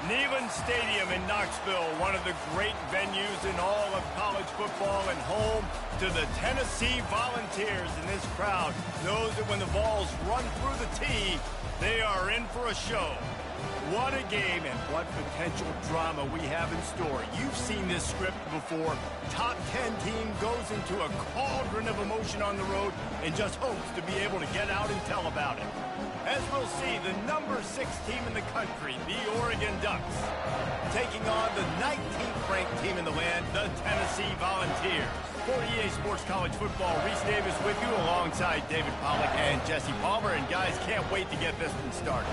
Neyland Stadium in Knoxville, one of the great venues in all of college football and home to the Tennessee Volunteers. And this crowd knows that when the balls run through the tee, they are in for a show. What a game and what potential drama we have in store. You've seen this script before. Top 10 team goes into a cauldron of emotion on the road and just hopes to be able to get out and tell about it. As we'll see, the number 6 team in the country, the Oregon Ducks, taking on the 19th ranked team in the land, the Tennessee Volunteers. For EA Sports College Football, Reese Davis with you alongside David Pollack and Jesse Palmer. And guys, can't wait to get this one started.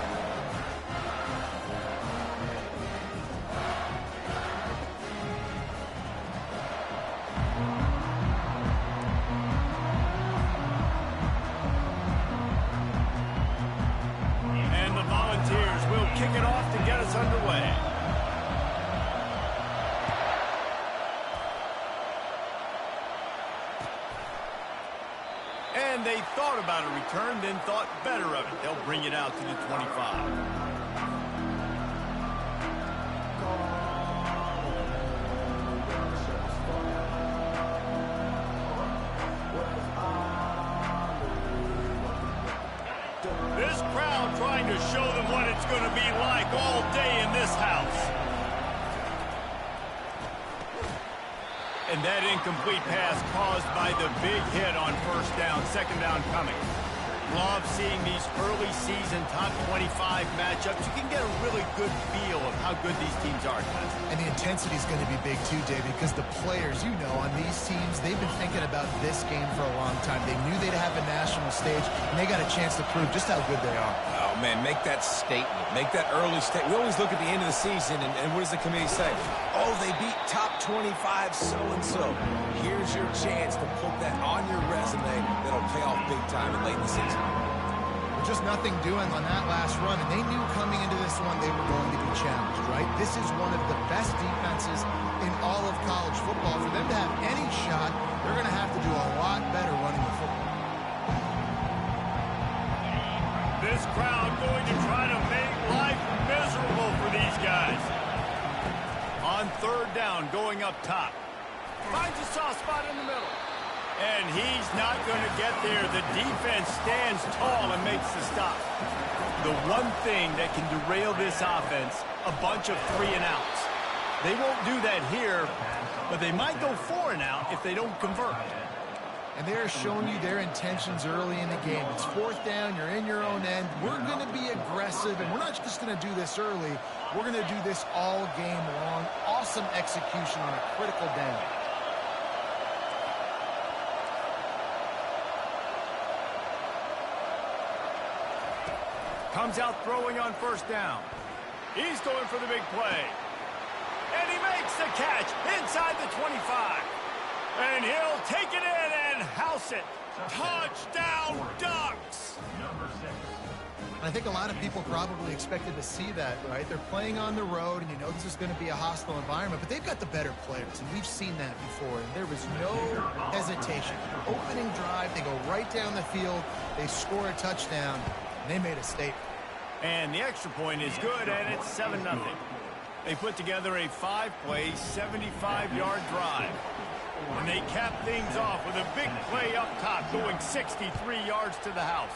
Kick it off to get us underway. And they thought about a return, then thought better of it. They'll bring it out to the 25. This crowd trying to show them what it's going to be like all day in this house. And that incomplete pass caused by the big hit on first down, second down coming. Love seeing these early season top 25 matchups. You can get a really good feel of how good these teams are, guys. And the intensity is going to be big too, David, because the players, you know, on these teams, they've been thinking about this game for a long time. They knew they'd have a national stage, and they got a chance to prove just how good they are. Oh, man, make that statement. Make that early statement. We always look at the end of the season, and what does the committee say? Oh, they beat top 25 so-and-so. Here's your chance to put that on your resume. That'll pay off big time and late in the season. Just nothing doing on that last run, and they knew coming into this one they were going to be challenged, right? This is one of the best defenses in all of college football. For them to have any shot, they're going to have to do a lot better running the football. This crowd going to try to make life miserable for these guys. On third down, going up top. Finds a soft spot in the middle. And he's not going to get there. The defense stands tall and makes the stop. The one thing that can derail this offense, a bunch of 3 and outs. They won't do that here, but they might go 4 and out if they don't convert. And they're showing you their intentions early in the game. It's fourth down, you're in your own end. We're going to be aggressive, and we're not just going to do this early. We're going to do this all game long. Awesome execution on a critical down. Comes out throwing on first down. He's going for the big play. And he makes the catch inside the 25. And he'll take it in and house it. Touchdown, Ducks! I think a lot of people probably expected to see that, right? They're playing on the road, and you know this is going to be a hostile environment, but they've got the better players, and we've seen that before, and there was no hesitation. Opening drive, they go right down the field, they score a touchdown, and they made a statement. And the extra point is good, and it's 7-0. They put together a 5-play, 75-yard drive. And they cap things off with a big play up top, going 63 yards to the house.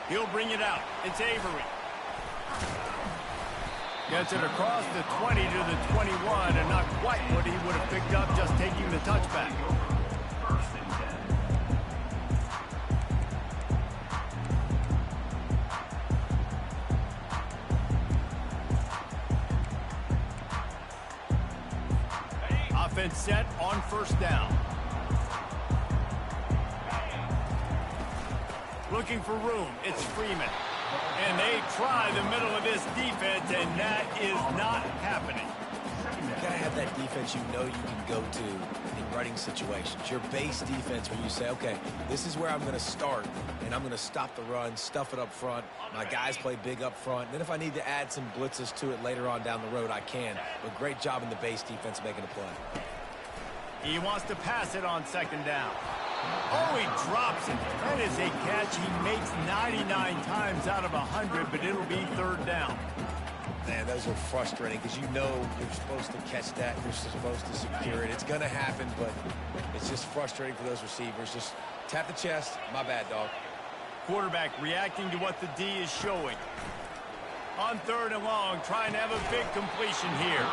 He'll bring it out. It's Avery. Gets it across the 20 to the 21, and not quite what he would have picked up just taking the touchback. Offense set on first down. Looking for room. It's Freeman. And they try the middle of this defense, and that is not happening. You gotta have have that defense you know you can go to in running situations. Your base defense where you say, okay, this is where I'm going to start, and I'm going to stop the run, stuff it up front. My guys play big up front. And then if I need to add some blitzes to it later on down the road, I can. But great job in the base defense making a play. He wants to pass it on second down. Oh, he drops it. That is a catch he makes 99 times out of 100, but it'll be third down. Man, those are frustrating because you know you're supposed to catch that. You're supposed to secure it. It's going to happen, but it's just frustrating for those receivers. Just tap the chest. My bad, dog. Quarterback reacting to what the D is showing. On third and long, trying to have a big completion here.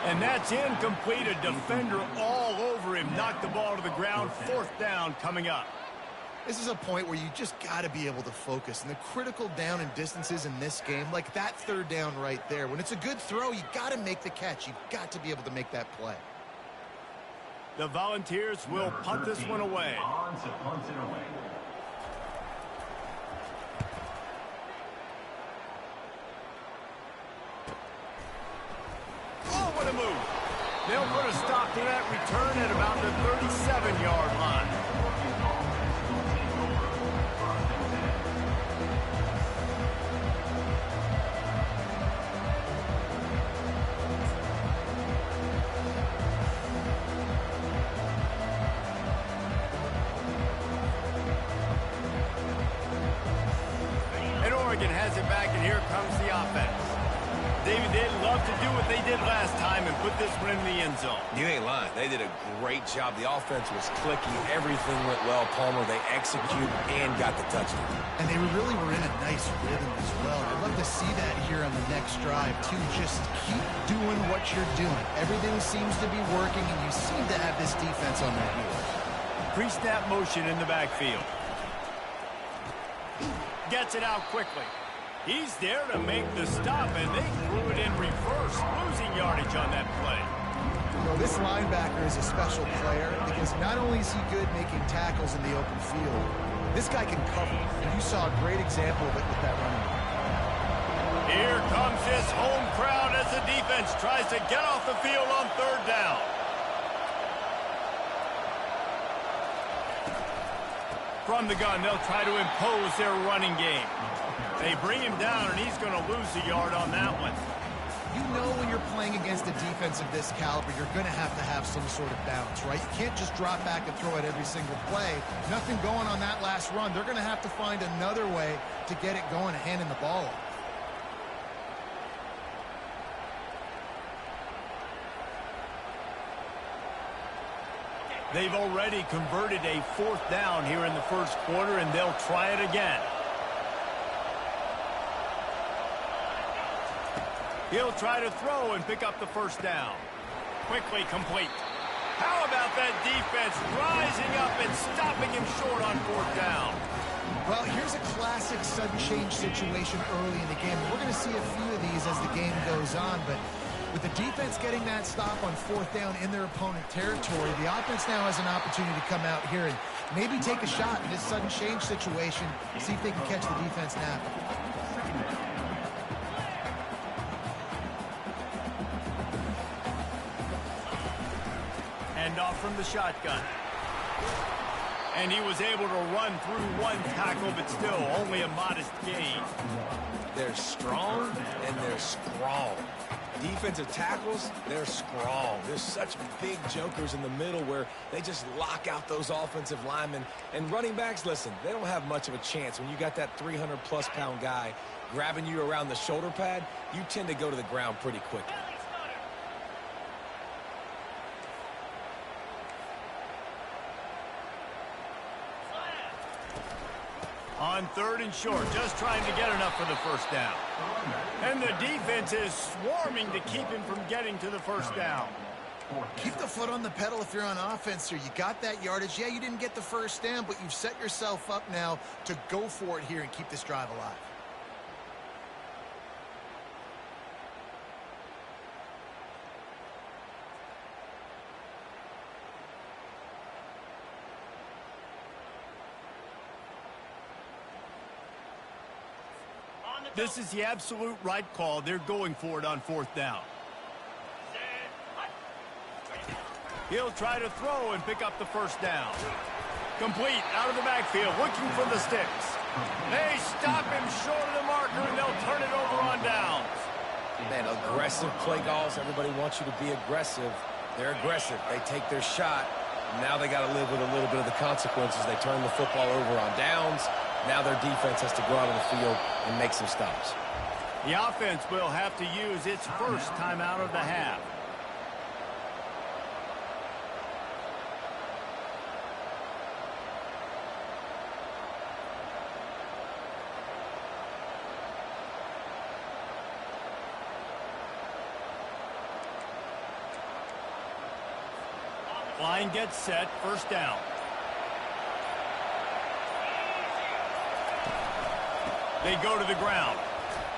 And that's incomplete. A defender all over him. Knocked the ball to the ground. Fourth down coming up. This is a point where you just got to be able to focus. And the critical down and distances in this game, like that third down right there, when it's a good throw, you got to make the catch. You've got to be able to make that play. The Volunteers will punt this one away. Oh, what a move. They'll put a stop to that return at about the 37-yard line. And Oregon has it back, and here comes the offense. David, they'd love to do what they did last time and put this one in the end zone. You ain't lying. They did a great job. The offense was clicking. Everything went well. Palmer, they executed and got the touchdown. And they really were in a nice rhythm as well. I'd love to see that here on the next drive, too. Just keep doing what you're doing. Everything seems to be working, and you seem to have this defense on their heels. Pre-snap motion in the backfield. Gets it out quickly. He's there to make the stop, and they threw it in reverse, losing yardage on that play. Well, this linebacker is a special player because not only is he good making tackles in the open field, this guy can cover. And you saw a great example of it with that running back. Here comes this home crowd as the defense tries to get off the field on third down. From the gun, they'll try to impose their running game. They bring him down, and he's going to lose a yard on that one. You know when you're playing against a defense of this caliber, you're going to have some sort of balance, right? You can't just drop back and throw it every single play. Nothing going on that last run. They're going to have to find another way to get it going and handing the ball off. They've already converted a fourth down here in the first quarter, and they'll try it again. He'll try to throw and pick up the first down. Quickly complete. How about that defense rising up and stopping him short on fourth down? Well, here's a classic sudden change situation early in the game. We're going to see a few of these as the game goes on, but with the defense getting that stop on fourth down in their opponent territory, the offense now has an opportunity to come out here and maybe take a shot in this sudden change situation, see if they can catch the defense napping. Off from the shotgun. And he was able to run through one tackle, but still only a modest gain. They're strong and they're strong. Defensive tackles, they're strong. There's such big jokers in the middle where they just lock out those offensive linemen. And running backs, listen, they don't have much of a chance. When you got that 300-plus pound guy grabbing you around the shoulder pad, you tend to go to the ground pretty quickly. On third and short, just trying to get enough for the first down. And the defense is swarming to keep him from getting to the first down. Keep the foot on the pedal if you're on offense here. You got that yardage. Yeah, you didn't get the first down, but you've set yourself up now to go for it here and keep this drive alive. This is the absolute right call. They're going for it on fourth down. He'll try to throw and pick up the first down. Complete out of the backfield, looking for the sticks. They stop him short of the marker, and they'll turn it over on downs. Man, aggressive play calls. Everybody wants you to be aggressive. They're aggressive. They take their shot. Now they got to live with a little bit of the consequences. They turn the football over on downs. Now their defense has to go out on the field and make some stops. The offense will have to use its first timeout of the half. Line gets set, first down. They go to the ground.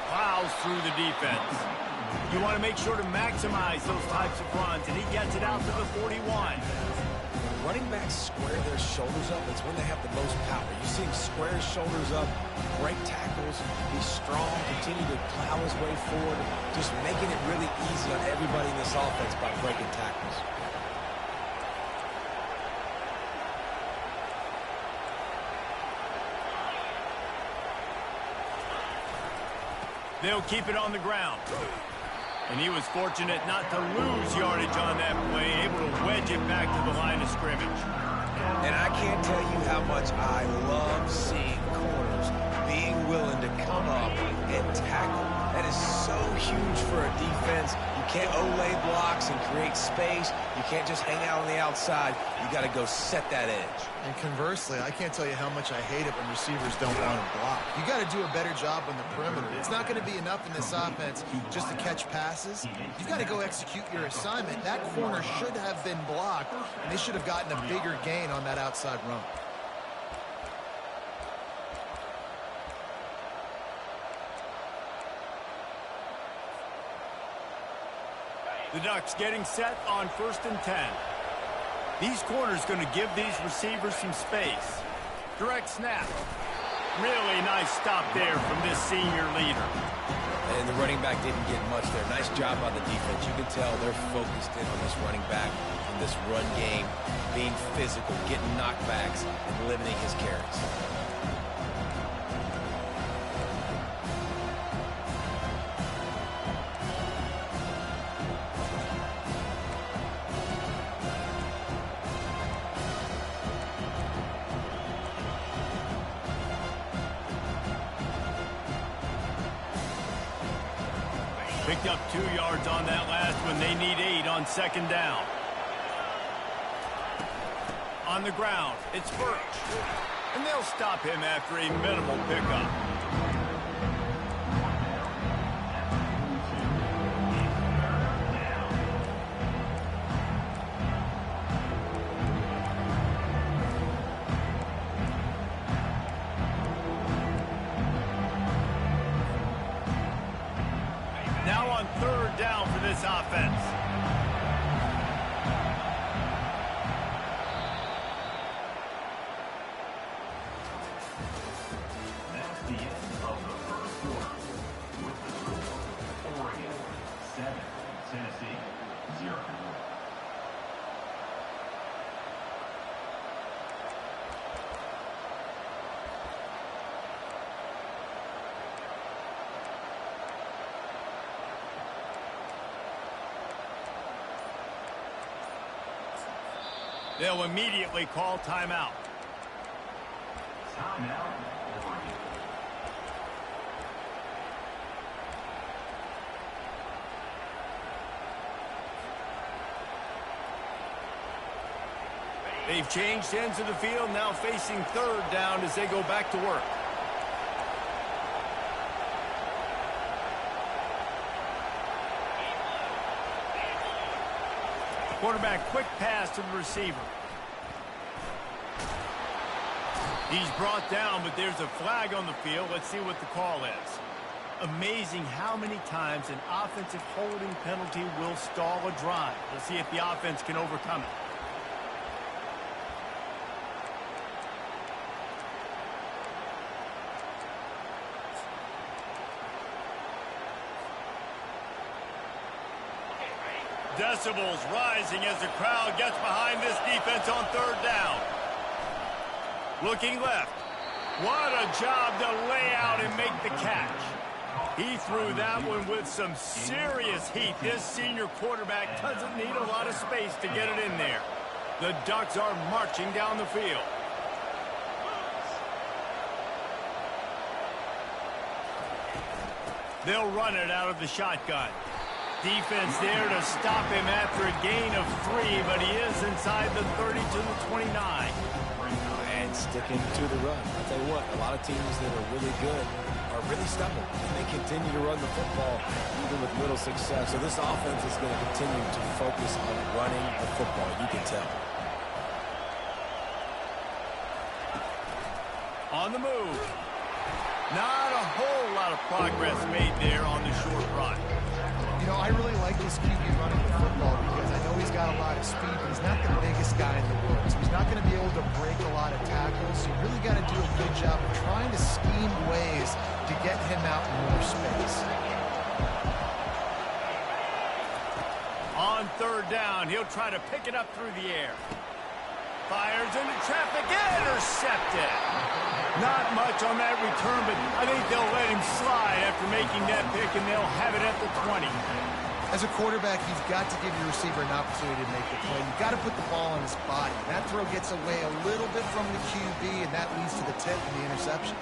Plows through the defense. You want to make sure to maximize those types of runs, and he gets it out to the 41. When running backs square their shoulders up, it's when they have the most power. You see him square his shoulders up, break tackles, be strong, continue to plow his way forward, just making it really easy on everybody in this offense by breaking tackles. They'll keep it on the ground. And he was fortunate not to lose yardage on that play, able to wedge it back to the line of scrimmage. And I can't tell you how much I love seeing corners being willing to come up and tackle. That is so huge for a defense. You can't olay blocks and create space. You can't just hang out on the outside. You got to go set that edge. And conversely, I can't tell you how much I hate it when receivers don't want to block. You got to do a better job on the perimeter. It's not going to be enough in this offense just to catch passes. You've got to go execute your assignment. That corner should have been blocked, and they should have gotten a bigger gain on that outside run. The Ducks getting set on 1st and 10. These corners going to give these receivers some space. Direct snap. Really nice stop there from this senior leader. And the running back didn't get much there. Nice job by the defense. You can tell they're focused in on this running back, on this run game, being physical, getting knockbacks, and limiting his carries. Picked up 2 yards on that last one. They need 8 on 2nd down. On the ground, it's Birch. And they'll stop him after a minimal pickup. Now on 3rd down for this offense. That's the end of the first quarter. With the score, Oregon 7, Tennessee 0. They'll immediately call timeout. Timeout, Oregon. They've changed ends of the field, now facing 3rd down as they go back to work. Quarterback, quick pass to the receiver. He's brought down, but there's a flag on the field. Let's see what the call is. Amazing how many times an offensive holding penalty will stall a drive. We'll see if the offense can overcome it. Decibels rising as the crowd gets behind this defense on third down. Looking left. What a job to lay out and make the catch. He threw that one with some serious heat. This senior quarterback doesn't need a lot of space to get it in there. The Ducks are marching down the field. They'll run it out of the shotgun. Defense there to stop him after a gain of 3, but he is inside the 30 to the 29. And sticking to the run. I'll tell you what, a lot of teams that are really good are really stubborn. And they continue to run the football even with little success. So this offense is going to continue to focus on running the football. You can tell. On the move. Not a whole lot of progress made there on the short run. You know, I really like this QB running the football because I know he's got a lot of speed, but he's not the biggest guy in the world. So he's not going to be able to break a lot of tackles. So you really got to do a good job of trying to scheme ways to get him out in more space. On third down, he'll try to pick it up through the air. Fires into traffic, intercepted. Not much on that return, but I think they'll let him slide after making that pick, and they'll have it at the 20. As a quarterback, you've got to give your receiver an opportunity to make the play. You've got to put the ball on his body. That throw gets away a little bit from the QB, and that leads to the tip and the interception.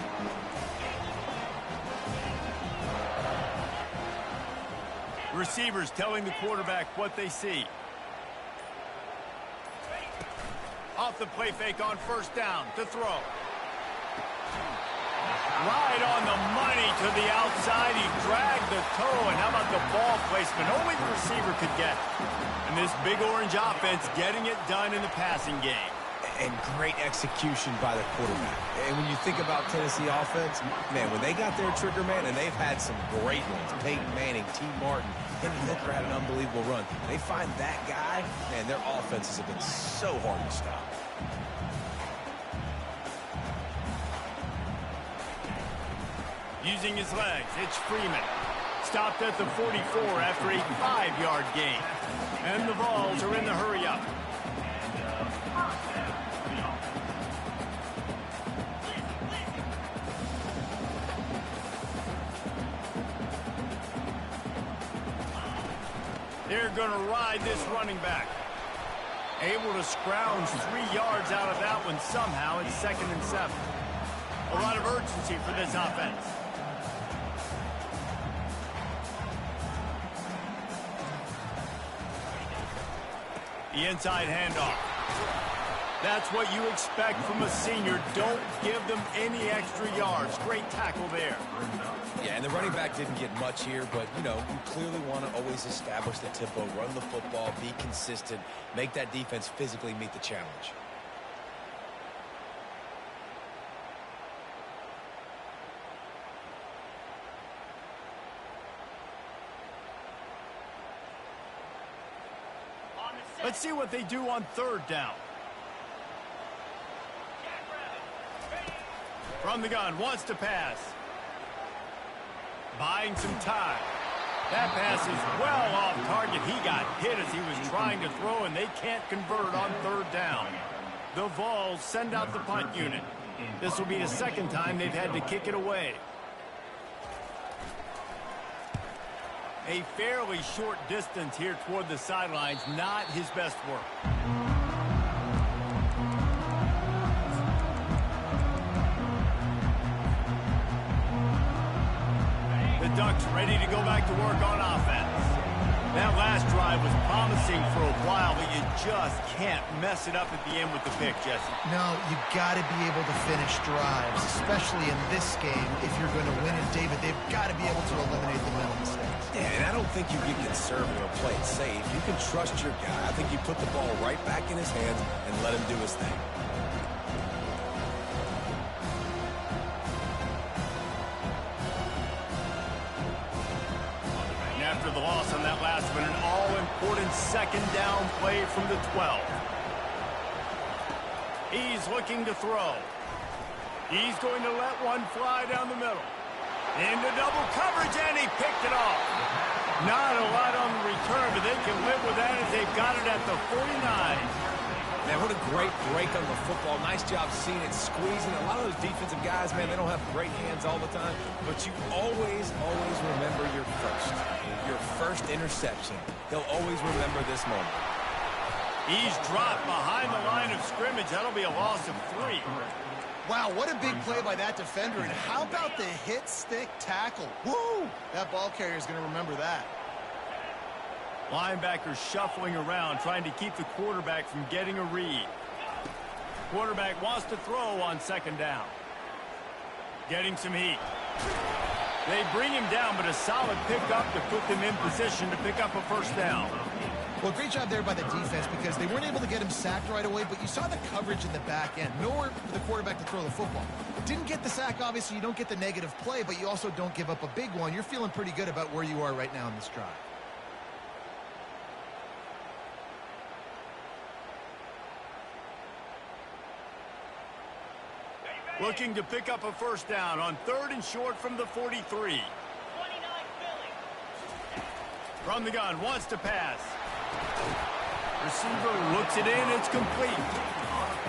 Receivers telling the quarterback what they see. Off the play fake on first down to throw. Right on the money to the outside. He dragged the toe, and how about the ball placement? Only the receiver could get. And this big orange offense getting it done in the passing game. And great execution by the quarterback. And when you think about Tennessee offense, man, when they got their trigger man, and they've had some great ones, Peyton Manning, T. Martin, Henry Hooker had an unbelievable run. They find that guy, man, their offenses have been so hard to stop. Using his legs, it's Freeman. Stopped at the 44 after a 5-yard gain. And the Vols are in the hurry-up. They're going to ride this running back. Able to scrounge 3 yards out of that one somehow. It's 2nd and 7. A lot of urgency for this offense. The inside handoff. That's what you expect from a senior. Don't give them any extra yards. Great tackle there. Yeah, and the running back didn't get much here, but, you know, you clearly want to always establish the tempo, run the football, be consistent, make that defense physically meet the challenge. Let's see what they do on third down. From the gun, wants to pass. Buying some time. That pass is well off target. He got hit as he was trying to throw, and they can't convert on third down. The Vols send out the punt unit. This will be the 2nd time they've had to kick it away. A fairly short distance here toward the sidelines, not his best work. The Ducks ready to go back to work on offense. That last drive was promising for a while, but you just can't mess it up at the end with the pick, Jesse. No, you got to be able to finish drives, especially in this game. If you're going to win it, David, they've got to be able to eliminate the mental mistakes. Yeah, and I don't think you get conservative or play it safe. You can trust your guy. I think you put the ball right back in his hands and let him do his thing. After the loss on that last one, an all-important 2nd down play from the 12. He's looking to throw. He's going to let one fly down the middle. Into double coverage, and he picked it off. Not a lot on the return, but they can live with that as they've got it at the 49. Man, what a great break on the football. Nice job seeing it, squeezing. A lot of those defensive guys, man, they don't have great hands all the time, but you always remember your first interception. They'll always remember this moment. He's dropped behind the line of scrimmage. That'll be a loss of 3. Wow, what a big play by that defender. And how about the hit stick tackle? Woo! That ball carrier is going to remember that. Linebackers shuffling around, trying to keep the quarterback from getting a read. Quarterback wants to throw on second down. Getting some heat. They bring him down, but a solid pickup to put them in position to pick up a first down. Well, great job there by the defense because they weren't able to get him sacked right away, but you saw the coverage in the back end. Nowhere for the quarterback to throw the football. Didn't get the sack, obviously. You don't get the negative play, but you also don't give up a big one. You're feeling pretty good about where you are right now in this drive. Looking to pick up a first down on 3rd and short from the 43. From the gun, wants to pass. Receiver looks it in, it's complete.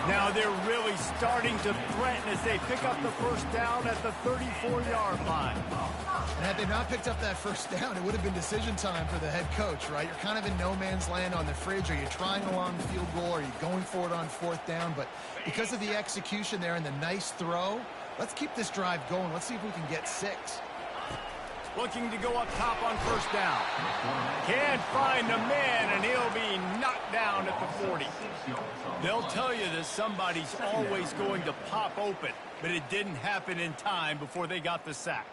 Now they're really starting to threaten as they pick up the first down at the 34-yard line. And had they not picked up that first down, it would have been decision time for the head coach, right? You're kind of in no man's land on the fridge. Are you trying a long field goal? Are you going for it on 4th down? But because of the execution there and the nice throw, let's keep this drive going. Let's see if we can get 6. Looking to go up top on first down. Can't find a man, and he'll be knocked down at the 40. They'll tell you that somebody's always going to pop open, but it didn't happen in time before they got the sack.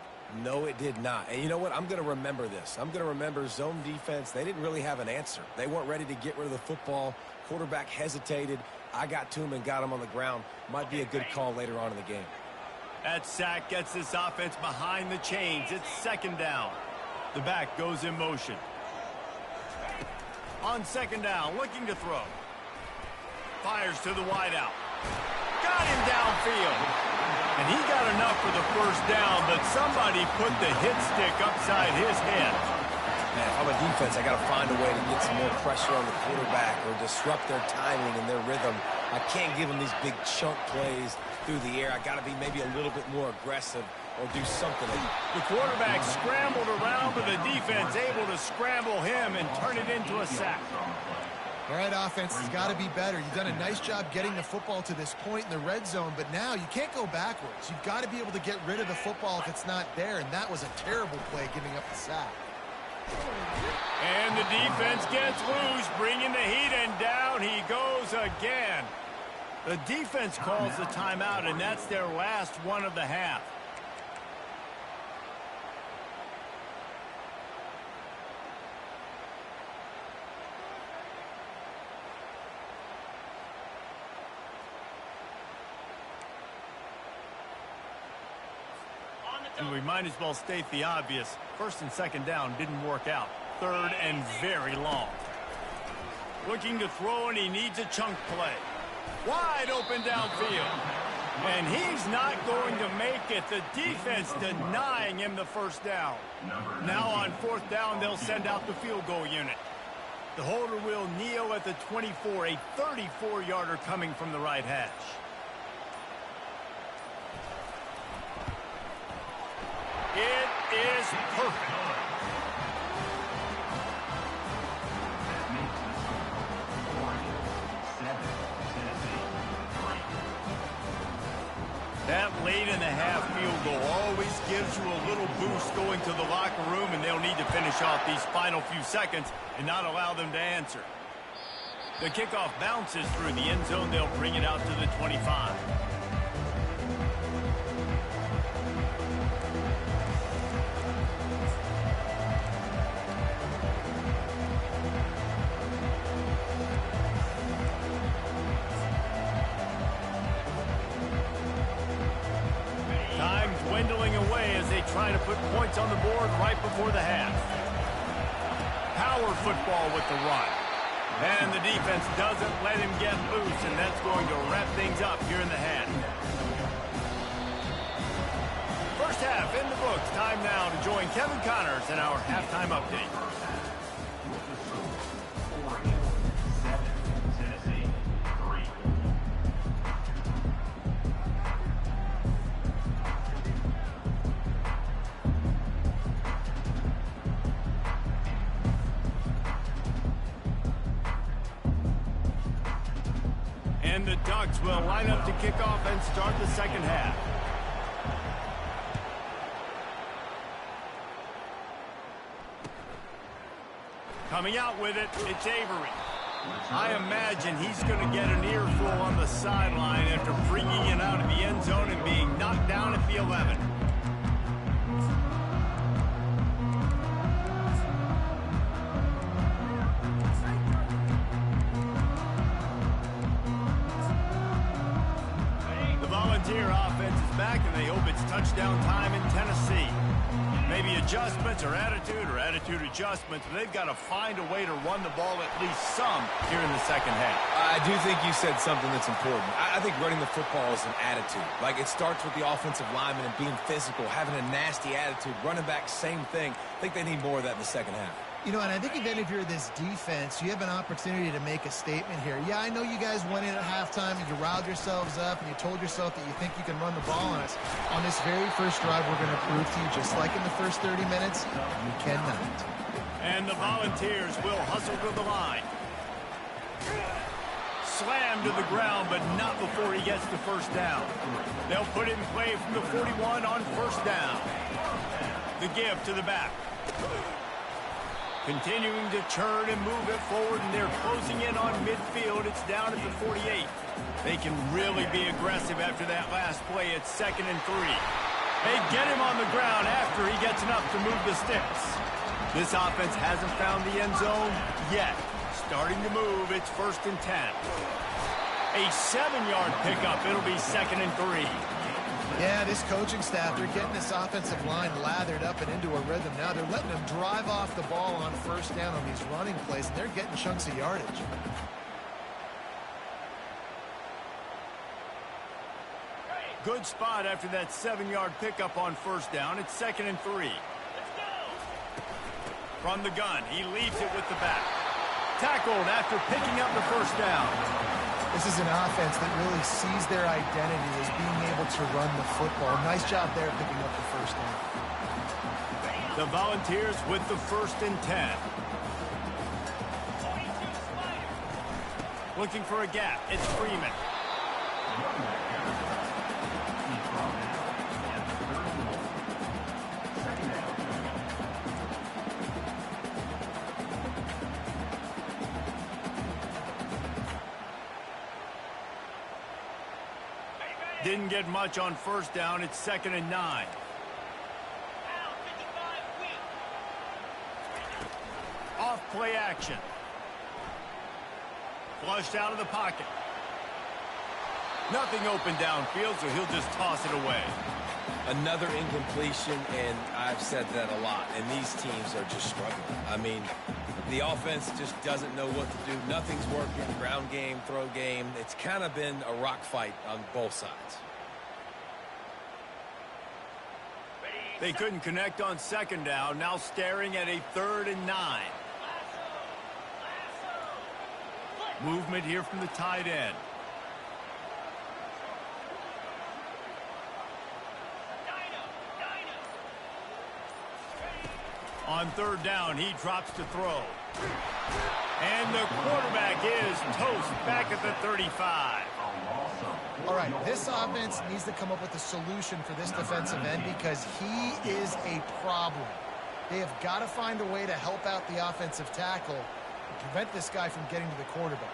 No, it did not. And you know what? I'm going to remember this. I'm going to remember zone defense. They didn't really have an answer. They weren't ready to get rid of the football. Quarterback hesitated. I got to him and got him on the ground. Might be a good call later on in the game. That sack gets this offense behind the chains. It's second down. The back goes in motion. On second down, looking to throw. Fires to the wideout. Got him downfield. And he got enough for the first down, but somebody put the hit stick upside his head. Man, if I'm a defense, I got to find a way to get some more pressure on the quarterback or disrupt their timing and their rhythm. I can't give them these big chunk plays through the air. I got to be maybe a little bit more aggressive or do something. The quarterback scrambled around, but the defense able to scramble him and turn it into a sack. All right, offense has got to be better. You've done a nice job getting the football to this point in the red zone, but now you can't go backwards. You've got to be able to get rid of the football if it's not there, and that was a terrible play giving up the sack. And the defense gets loose, bringing the heat, and down he goes again. The defense calls the timeout, and that's their last one of the half. And we might as well state the obvious. First and second down didn't work out. 3rd and very long. Looking to throw, and he needs a chunk play. Wide open downfield. And he's not going to make it. The defense denying him the first down. Now on 4th down, they'll send out the field goal unit. The holder will kneel at the 24, a 34-yarder coming from the right hash. It is perfect. That late in the half field goal always gives you a little boost going to the locker room, and they'll need to finish off these final few seconds and not allow them to answer. The kickoff bounces through the end zone. They'll bring it out to the 25. Dwindling away as they try to put points on the board right before the half. Power football with the run. And the defense doesn't let him get loose, and that's going to wrap things up here in the half. 1st half in the books. Time now to join Kevin Connors in our halftime update. With the score, Oregon 7, Tennessee 3. And the Ducks will line up to kick off and start the second half. Coming out with it, it's Avery. I imagine he's going to get an earful on the sideline after bringing it out of the end zone and being knocked down at the 11. The Volunteer offense is back, and they hope it's touchdown time in Tennessee. Maybe adjustments or attitude adjustments. They've got to find a way to run the ball at least some here in the second half. I do think you said something that's important. I think running the football is an attitude. Like, it starts with the offensive lineman and being physical, having a nasty attitude. Running back, same thing. I think they need more of that in the second half. You know, and I think even if you're this defense, you have an opportunity to make a statement here. Yeah, I know you guys went in at halftime and you riled yourselves up and you told yourself that you think you can run the ball on us. On this very first drive, we're going to prove to you, just like in the first 30 minutes, you cannot. And the Volunteers will hustle to the line. Slammed to the ground, but not before he gets the first down. They'll put it in play from the 41 on first down. The give to the back. Continuing to turn and move it forward, and they're closing in on midfield. It's down at the 48. They can really be aggressive after that last play. It's 2nd and 3. They get him on the ground after he gets enough to move the sticks. This offense hasn't found the end zone yet. Starting to move, it's 1st and 10. A 7-yard pickup. It'll be 2nd and 3. Yeah, this coaching staff, they're getting this offensive line lathered up and into a rhythm now. They're letting them drive off the ball on first down on these running plays, and they're getting chunks of yardage. Good spot after that 7-yard pickup on first down. It's 2nd and 3. From the gun, he leads it with the back. Tackled after picking up the first down. This is an offense that really sees their identity as being able to run the football. Nice job there picking up the first down. The Volunteers with the 1st and 10. Looking for a gap. It's Freeman. Didn't get much on first down. It's 2nd and 9. Off play action. Flushed out of the pocket. Nothing open downfield, so he'll just toss it away. Another incompletion, and I've said that a lot, and these teams are just struggling. I mean, the offense just doesn't know what to do. Nothing's working. Ground game, throw game. It's kind of been a rock fight on both sides. They couldn't connect on 2nd down. Now staring at a 3rd and 9. Movement here from the tight end. On 3rd down, he drops to throw. And the quarterback is toast back at the 35. All right, this offense needs to come up with a solution for this defensive end because he is a problem. They have got to find a way to help out the offensive tackle and prevent this guy from getting to the quarterback.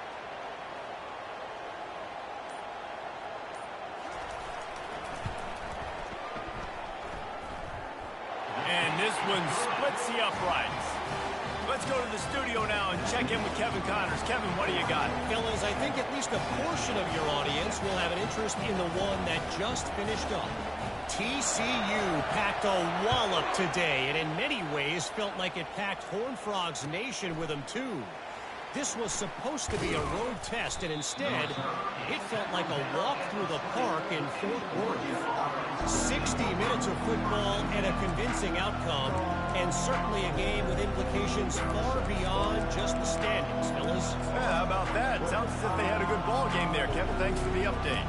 And this one splits the uprights. Let's go to the studio now and check in with Kevin Connors. Kevin, what do you got? Fellas, I think at least a portion of your audience will have an interest in the one that just finished up. TCU packed a wallop today, and in many ways felt like it packed Horned Frogs Nation with them too. This was supposed to be a road test, and instead, it felt like a walk through the park in Fort Worth. 60 minutes of football and a convincing outcome, and certainly a game with implications far beyond just the standings, fellas. Yeah, how about that? Sounds as if they had a good ball game there, Kevin. Thanks for the update.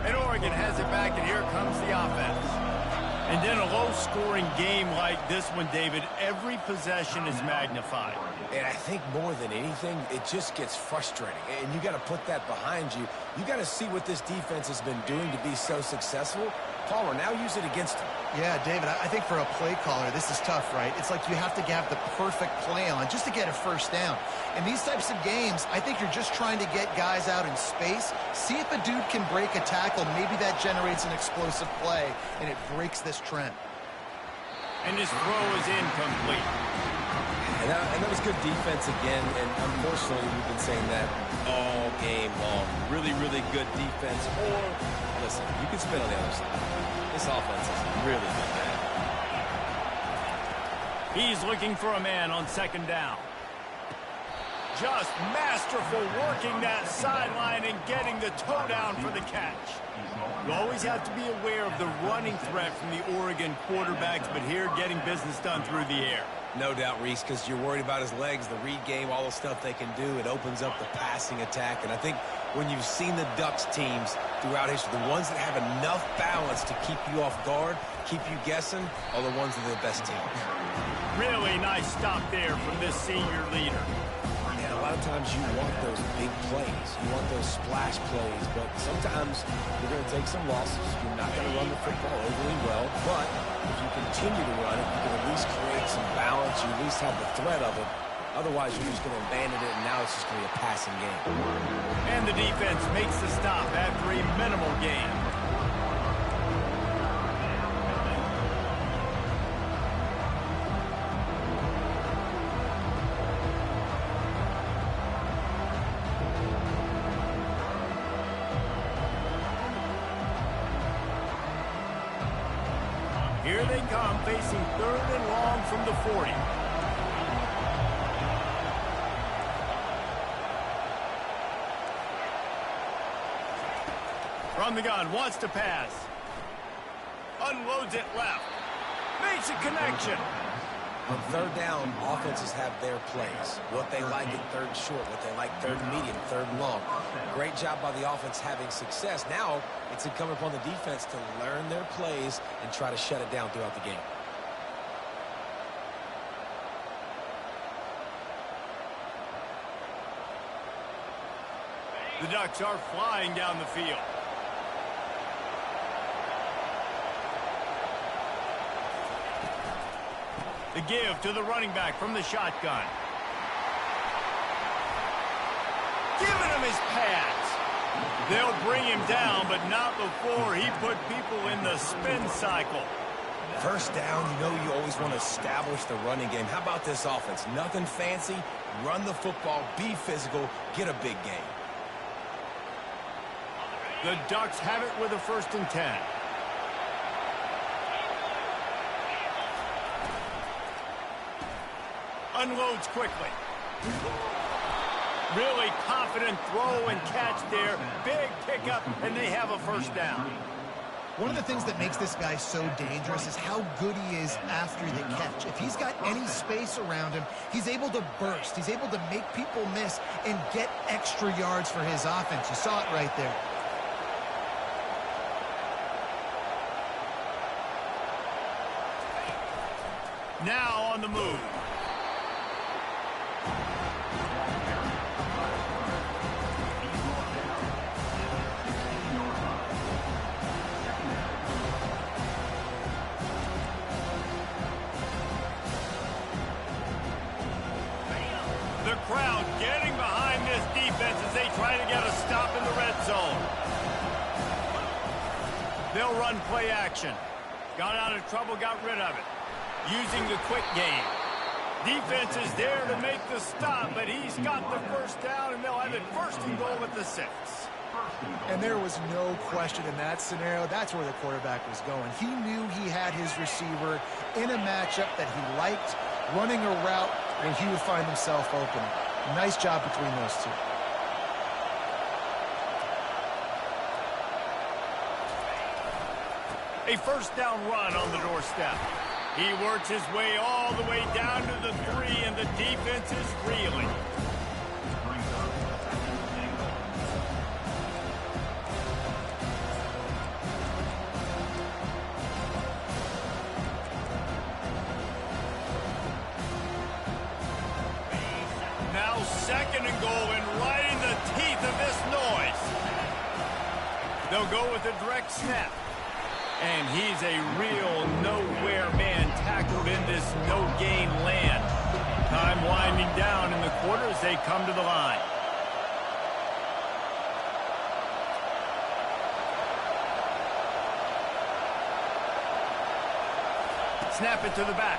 And Oregon has it back, and here comes the offense. And in a low-scoring game like this one, David, every possession is magnified. And I think more than anything, it just gets frustrating. And you got to put that behind you. You got to see what this defense has been doing to be so successful. Palmer, now use it against him. Yeah, David, I think for a play caller, this is tough, right? It's like you have to have the perfect play on just to get a first down. In these types of games, I think you're just trying to get guys out in space, see if a dude can break a tackle. Maybe that generates an explosive play, and it breaks this trend. And his throw is incomplete. And that was good defense again, and unfortunately, we've been saying that all game long. Really, really good defense. Or, listen, you can spin on the other side. This offense is really good, man. He's looking for a man on second down. Just masterful working that sideline and getting the toe down for the catch. You always have to be aware of the running threat from the Oregon quarterbacks, but here getting business done through the air. No doubt, Reese, because you're worried about his legs, the read game, all the stuff they can do. It opens up the passing attack. And I think when you've seen the Ducks teams throughout history, the ones that have enough balance to keep you off guard, keep you guessing, are the ones that are the best teams. Really nice stop there from this senior leader. And a lot of times you want those big plays. You want those splash plays, but sometimes you're going to take some losses. You're not going to run the football overly well, but if you continue to run it, you can at least create some balance. You at least have the threat of it. Otherwise, you're just going to abandon it, and now it's just going to be a passing game. And the defense makes the stop after a minimal gain. Here they come, facing 3rd and long from the 40. From the gun, wants to pass. Unloads it left. Makes a connection. On 3rd down, offenses have their plays. What they like in 3rd short, what they like 3rd medium, 3rd long. Great job by the offense having success. Now, it's incumbent upon the defense to learn their plays and try to shut it down throughout the game. The Ducks are flying down the field. The give to the running back from the shotgun. Giving him his pads. They'll bring him down, but not before he put people in the spin cycle. 1st down, you know you always want to establish the running game. How about this offense? Nothing fancy. Run the football, be physical, get a big gain. The Ducks have it with a 1st and 10. Unloads quickly. Really confident throw and catch there. Big pickup, and they have a 1st down. One of the things that makes this guy so dangerous is how good he is after the catch. If he's got any space around him, he's able to burst. He's able to make people miss and get extra yards for his offense. You saw it right there. Now on the move. The crowd getting behind this defense as they try to get a stop in the red zone. They'll run play action. Got out of trouble, got rid of it. Using the quick game. Defense is there to make the stop, but he's got the 1st down, and they'll have it 1st and goal at the 6. And there was no question in that scenario. That's where the quarterback was going. He knew he had his receiver in a matchup that he liked, running a route where he would find himself open. Nice job between those two. A first down run on the doorstep. He works his way all the way down to the 3, and the defense is reeling. Now 2nd and goal, and right in the teeth of this noise. They'll go with a direct snap. And he's a real nowhere man tackled in this no-gain land. Time winding down in the quarter as they come to the line. Snap it to the back.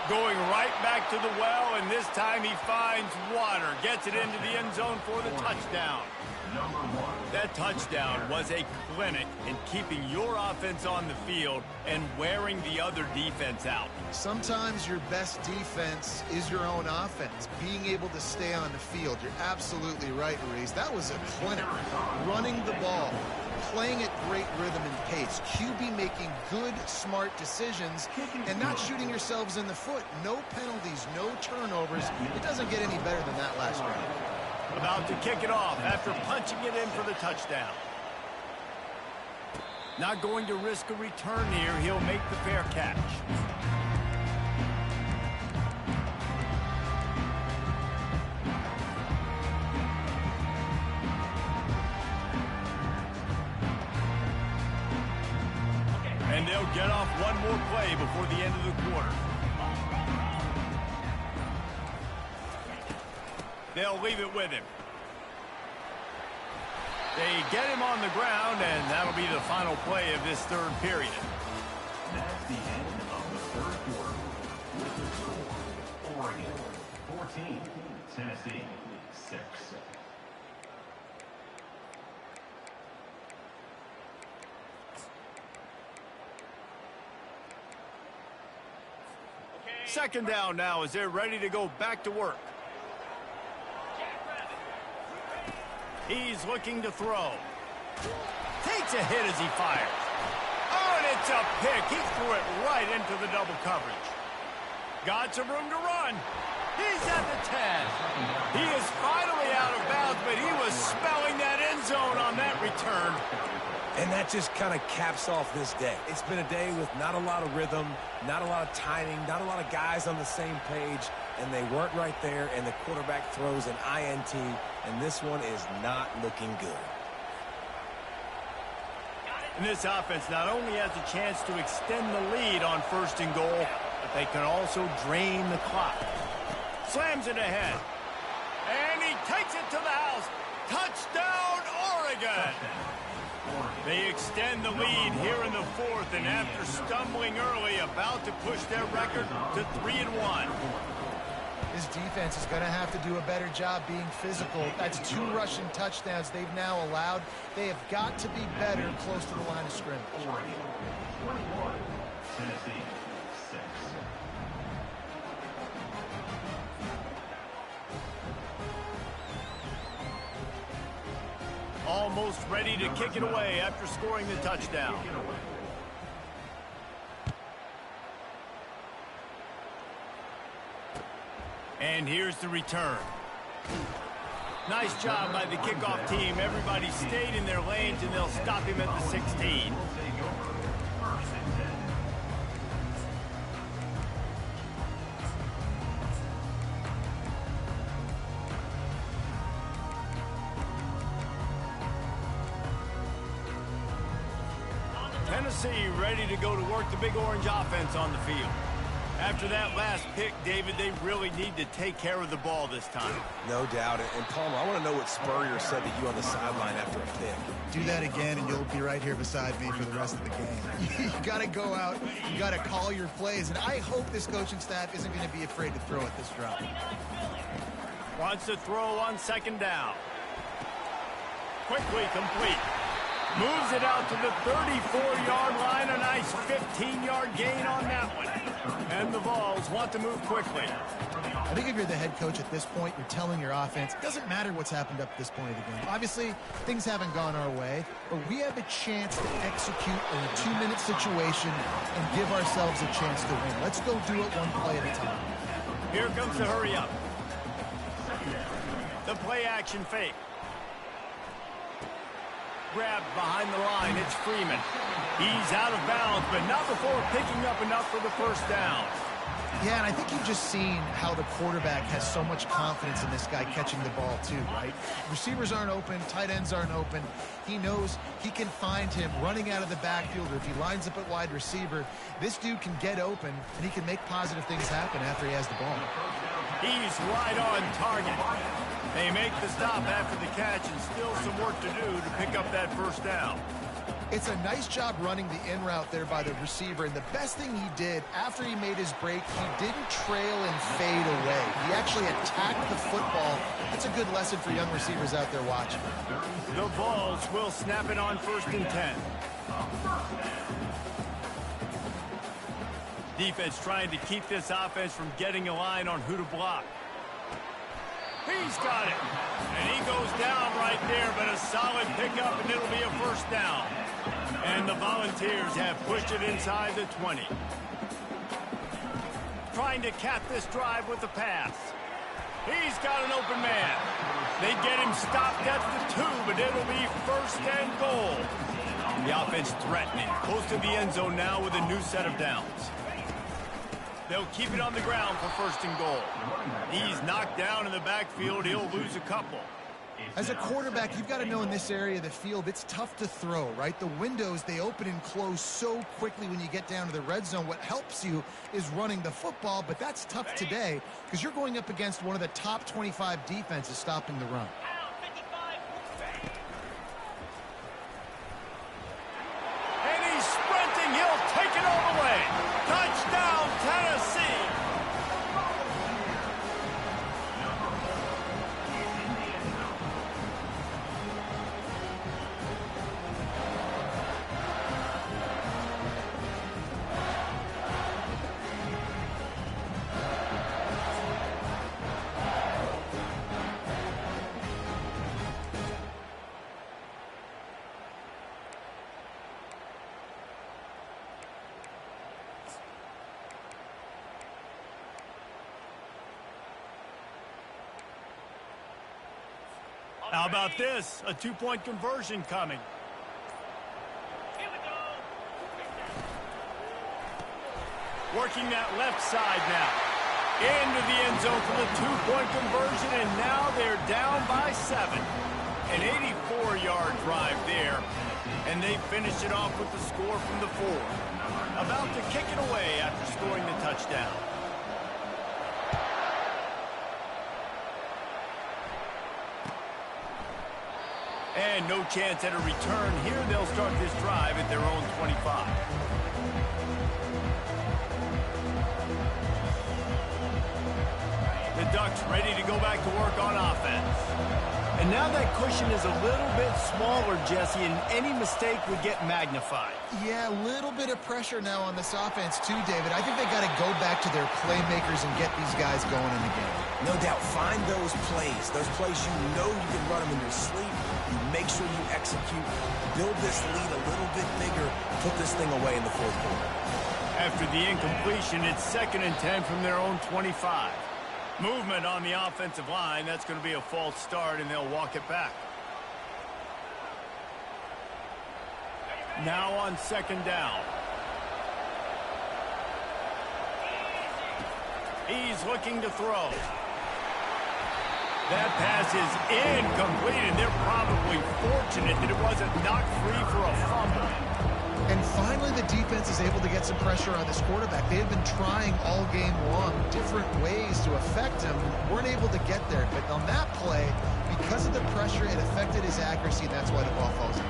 Going right back to the well, and this time he finds water. Gets it into the end zone for the touchdown. That touchdown was a clinic in keeping your offense on the field and wearing the other defense out. Sometimes your best defense is your own offense, being able to stay on the field. You're absolutely right, Reese. That was a clinic. Running the ball, playing at great rhythm and pace. QB making good, smart decisions and not shooting yourselves in the foot. No penalties, no turnovers. It doesn't get any better than that last round. About to kick it off after punching it in for the touchdown. Not going to risk a return here. He'll make the fair catch. And they'll get off one more play before the end of the quarter. They'll leave it with him. They get him on the ground, and that'll be the final play of this 3rd period. That's the end of the 3rd quarter. With the score, Oregon 14, Tennessee 6. Second down now as they're ready to go back to work. He's looking to throw. Takes a hit as he fires. Oh, and it's a pick. He threw it right into the double coverage. Got some room to run. He's at the 10. He is finally out of bounds, but he was spelling that end zone on that return. And that just kind of caps off this day. It's been a day with not a lot of rhythm, not a lot of timing, not a lot of guys on the same page, and they weren't right there, and the quarterback throws an INT, and this one is not looking good. And this offense not only has a chance to extend the lead on 1st and goal, but they can also drain the clock. Slams it ahead. And he takes it to the house. Touchdown, Oregon! They extend the lead here in the 4th, and after stumbling early, about to push their record to 3-1. His defense is going to have to do a better job being physical. That's 2 rushing touchdowns they've now allowed. They have got to be better close to the line of scrimmage. Oregon 21, Tennessee 6. Almost ready to kick it away after scoring the touchdown. And here's the return. Nice job by the kickoff team. Everybody stayed in their lanes, and they'll stop him at the 16. Tennessee ready to go to work the Big Orange offense on the field. After that last pick, David, they really need to take care of the ball this time. No doubt. And Palmer, I want to know what Spurrier said to you on the sideline after a pick. Do that again, and you'll be right here beside me for the rest of the game. You got to go out. You got to call your plays. And I hope this coaching staff isn't going to be afraid to throw at this drop. Wants to throw on 2nd down. Quickly complete. Moves it out to the 34-yard line. A nice 15-yard gain on that one. And the Vols want to move quickly. I think if you're the head coach at this point, you're telling your offense, it doesn't matter what's happened up to this point of the game. Obviously, things haven't gone our way, but we have a chance to execute a 2-minute situation and give ourselves a chance to win. Let's go do it one play at a time. Here comes the hurry up. The play action fake. Grabbed behind the line, it's Freeman. He's out of bounds, but not before picking up enough for the first down. Yeah, and I think you've just seen how the quarterback has so much confidence in this guy catching the ball too, right? Receivers aren't open, tight ends aren't open. He knows he can find him running out of the backfield, or if he lines up at wide receiver, this dude can get open, and he can make positive things happen after he has the ball. He's right on target. They make the stop after the catch, and still some work to do to pick up that first down. It's a nice job running the in route there by the receiver, and the best thing he did after he made his break, he didn't trail and fade away. He actually attacked the football. That's a good lesson for young receivers out there watching. The Vols will snap it on 1st and 10. Defense trying to keep this offense from getting a line on who to block. He's got it. And he goes down right there, but a solid pickup, and it'll be a first down. And the Volunteers have pushed it inside the 20. Trying to cap this drive with the pass. He's got an open man. They get him stopped at the 2, but it'll be 1st and goal. The offense threatening. Close to the end zone now with a new set of downs. They'll keep it on the ground for 1st and goal. He's knocked down in the backfield. He'll lose a couple. As a quarterback, you've got to know in this area of the field, it's tough to throw, right? The windows, they open and close so quickly when you get down to the red zone. What helps you is running the football, but that's tough today because you're going up against one of the top 25 defenses stopping the run. And he's sprinting. He'll take it all the way. Touchdown, Tennessee. How about this? A 2-point conversion coming. Here we go. Working that left side now. Into the end zone for the 2-point conversion, and now they're down by 7. An 84-yard drive there, and they finish it off with the score from the 4. About to kick it away after scoring the touchdown. And no chance at a return here. They'll start this drive at their own 25. The Ducks ready to go back to work on offense. And now that cushion is a little bit smaller, Jesse, and any mistake would get magnified. Yeah, a little bit of pressure now on this offense too, David. I think they got to go back to their playmakers and get these guys going in the game. No doubt. Find those plays you know you can run them in your sleep. You make sure you execute. Build this lead a little bit bigger. Put this thing away in the 4th quarter. After the incompletion, it's 2nd and 10 from their own 25. Movement on the offensive line. That's going to be a false start, and they'll walk it back. Now on 2nd down. He's looking to throw. That pass is incomplete, and they're probably fortunate that it wasn't knocked free for a fumble. And finally, the defense is able to get some pressure on this quarterback. They've been trying all game long different ways to affect him. Weren't able to get there. But on that play, because of the pressure, it affected his accuracy. That's why the ball falls in.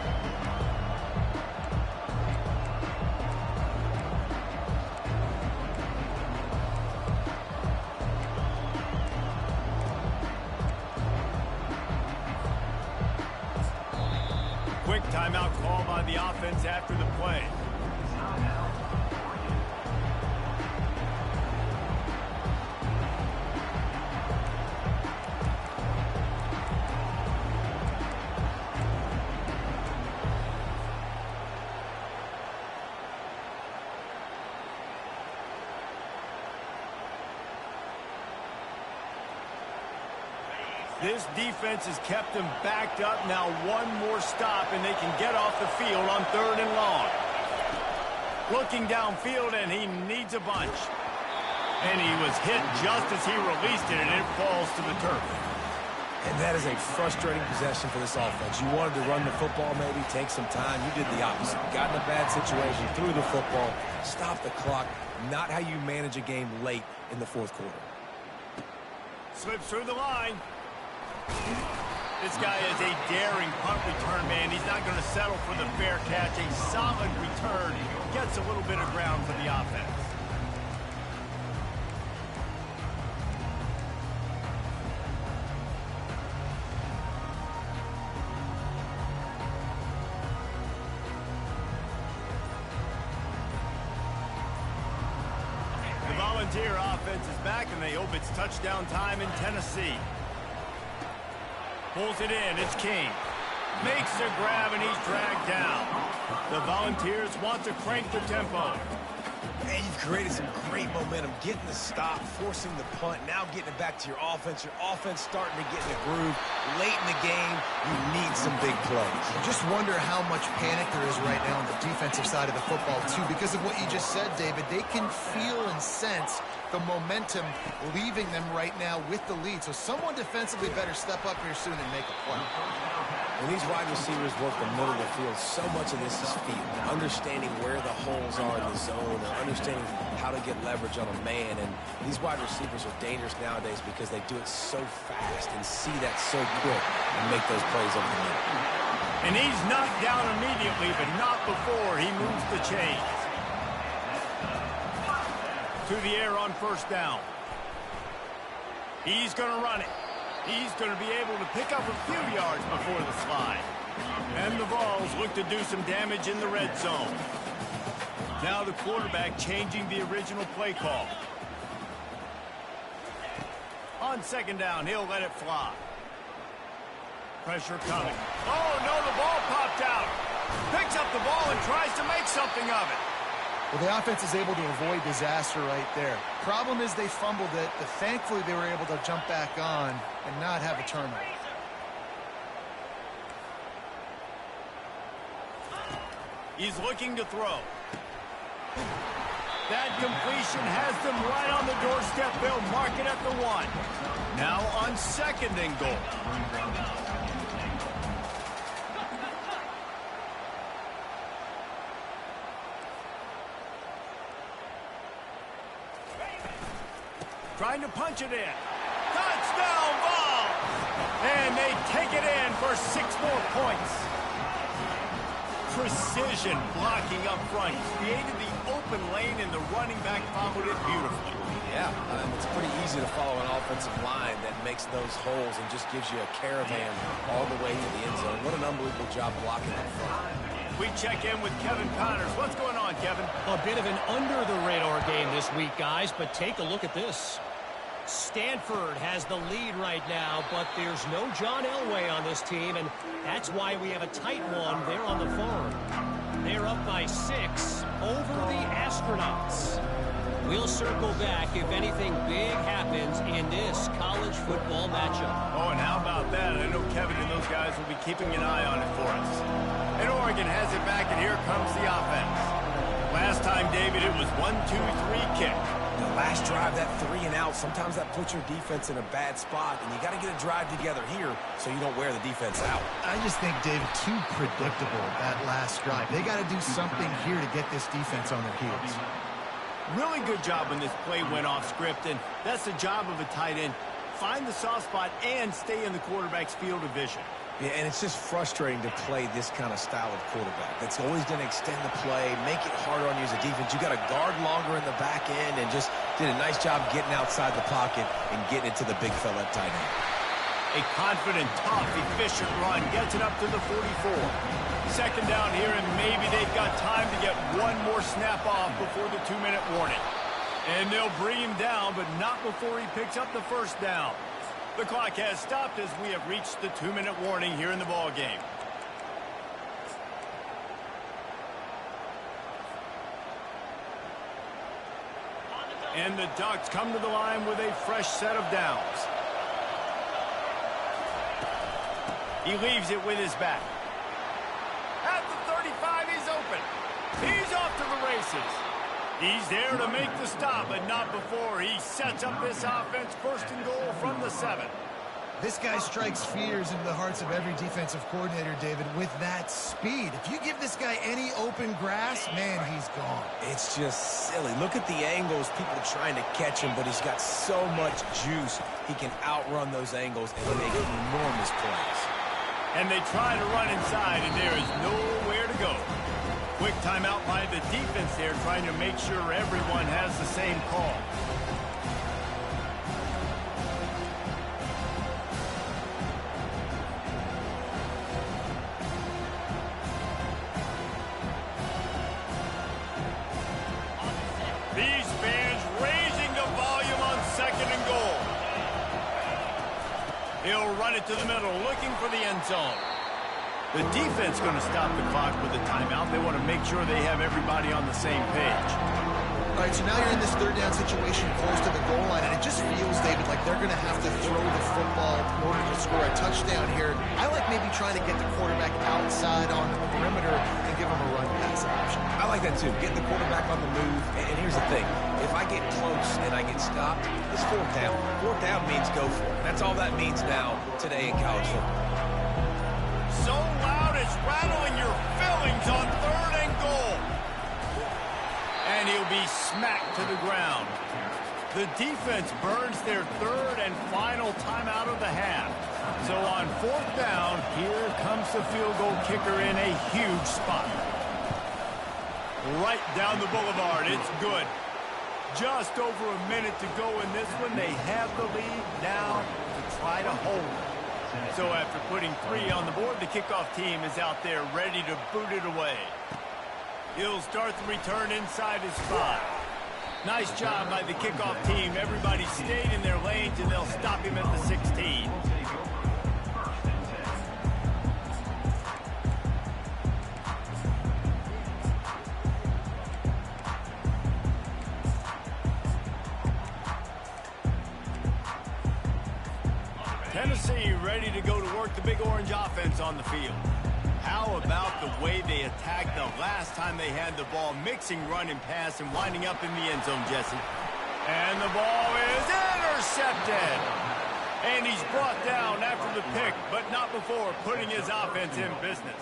timeout called by the offense after the play. This defense has kept them backed up. Now one more stop, and they can get off the field on 3rd and long. Looking downfield, and he needs a bunch. And he was hit just as he released it, and it falls to the turf. And that is a frustrating possession for this offense. You wanted to run the football, maybe take some time. You did the opposite. Got in a bad situation, threw the football, stopped the clock. Not how you manage a game late in the 4th quarter. Slips through the line. This guy is a daring punt return man. He's not going to settle for the fair catch. A solid return. Gets a little bit of ground for the offense. The Volunteer offense is back, and they hope it's touchdown time in Tennessee. Pulls it in, it's King. Makes the grab, and he's dragged down. The Volunteers want to crank the tempo. And you've created some great momentum, getting the stop, forcing the punt, now getting it back to your offense. Your offense starting to get in the groove. Late in the game, you need some big plays. Just wonder how much panic there is right now on the defensive side of the football, too. Because of what you just said, David, they can feel and sense the momentum leaving them right now with the lead. So someone defensively better step up here soon and make a play. When these wide receivers work the middle of the field, so much of this is feel. Understanding where the holes are in the zone, and understanding how to get leverage on a man. And these wide receivers are dangerous nowadays because they do it so fast and see that so quick and make those plays over the middle. And he's knocked down immediately, but not before he moves the chains. To the air on 1st down. He's going to run it. He's going to be able to pick up a few yards before the slide. And the Vols look to do some damage in the red zone. Now the quarterback changing the original play call. On 2nd down, he'll let it fly. Pressure coming. Oh, no, the ball popped out. Picks up the ball and tries to make something of it. Well, the offense is able to avoid disaster right there. Problem is they fumbled it, but thankfully they were able to jump back on and not have a turnover. He's looking to throw. That completion has them right on the doorstep. They'll mark it at the 1. Now on 2nd and goal. Trying to punch it in. Touchdown ball! And they take it in for 6 more points. Precision blocking up front. Created the open lane, and the running back followed it beautifully. Yeah, it's pretty easy to follow an offensive line that makes those holes and just gives you a caravan all the way to the end zone. What an unbelievable job blocking up front. We check in with Kevin Connors. What's going on, Kevin? A bit of an under-the-radar game this week, guys, but take a look at this. Stanford has the lead right now, but there's no John Elway on this team, and that's why we have a tight one there on the farm. They're up by 6 over the Astronauts. We'll circle back if anything big happens in this college football matchup. Oh, and how about that? I know Kevin and those guys will be keeping an eye on it for us. And Oregon has it back, and here comes the offense. Last time, David, it was 1-2-3 kick. The last drive, that 3 and out, sometimes that puts your defense in a bad spot, and you got to get a drive together here so you don't wear the defense out. I just think, David, too predictable, that last drive. They got to do something here to get this defense on their heels. Really good job when this play went off script, and that's the job of a tight end. Find the soft spot and stay in the quarterback's field of vision. Yeah, and it's just frustrating to play this kind of style of quarterback. That's always going to extend the play, make it harder on you as a defense. You got to guard longer in the back end, and just did a nice job getting outside the pocket and getting it to the big fella at tight end. A confident, tough, efficient run gets it up to the 44. Second down here, and maybe they've got time to get one more snap off before the 2-minute warning. And they'll bring him down, but not before he picks up the first down. The clock has stopped as we have reached the 2-minute warning here in the ball game. And the Ducks come to the line with a fresh set of downs. He leaves it with his back. At the 35, he's open. He's off to the races. He's there to make the stop, but not before he sets up this offense. First and goal from the 7. This guy strikes fears into the hearts of every defensive coordinator, David, with that speed. If you give this guy any open grass, man, he's gone. It's just silly. Look at the angles, people trying to catch him, but he's got so much juice. He can outrun those angles and make enormous plays. And they try to run inside, and there is nowhere to go. Quick timeout by the defense there, trying to make sure everyone has the same call. These fans raising the volume on second and goal. He'll run it to the middle, looking for the end zone. The defense going to stop the clock with a timeout. They want to make sure they have everybody on the same page. All right, so now you're in this third down situation close to the goal line, and it just feels, David, like they're going to have to throw the football in order to score a touchdown here. I like maybe trying to get the quarterback outside on the perimeter and give him a run pass option. I like that too. Get the quarterback on the move. And here's the thing. If I get close and I get stopped, it's fourth down. Fourth down means go for it. That's all that means now today in college football. So loud it's rattling your fillings on third and goal. And he'll be smacked to the ground. The defense burns their third and final timeout of the half. So on fourth down, here comes the field goal kicker in a huge spot. Right down the boulevard, it's good. Just over a minute to go in this one. They have the lead now to try to hold it. So after putting 3 on the board, the kickoff team is out there ready to boot it away. He'll start the return inside his 5. Nice job by the kickoff team. Everybody stayed in their lanes, and they'll stop him at the 16. Tennessee ready to go to work the Big Orange offense on the field. How about the way they attacked the last time they had the ball, mixing run and pass and winding up in the end zone, Jesse? And the ball is intercepted. And he's brought down after the pick, but not before putting his offense in business.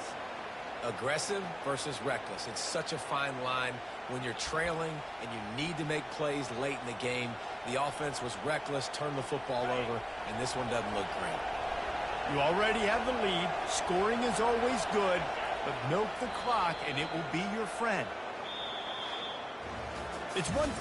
Aggressive versus reckless. It's such a fine line when you're trailing and you need to make plays late in the game. The offense was reckless, turned the football over, and this one doesn't look great. You already have the lead. Scoring is always good, but milk the clock and it will be your friend. It's one thing.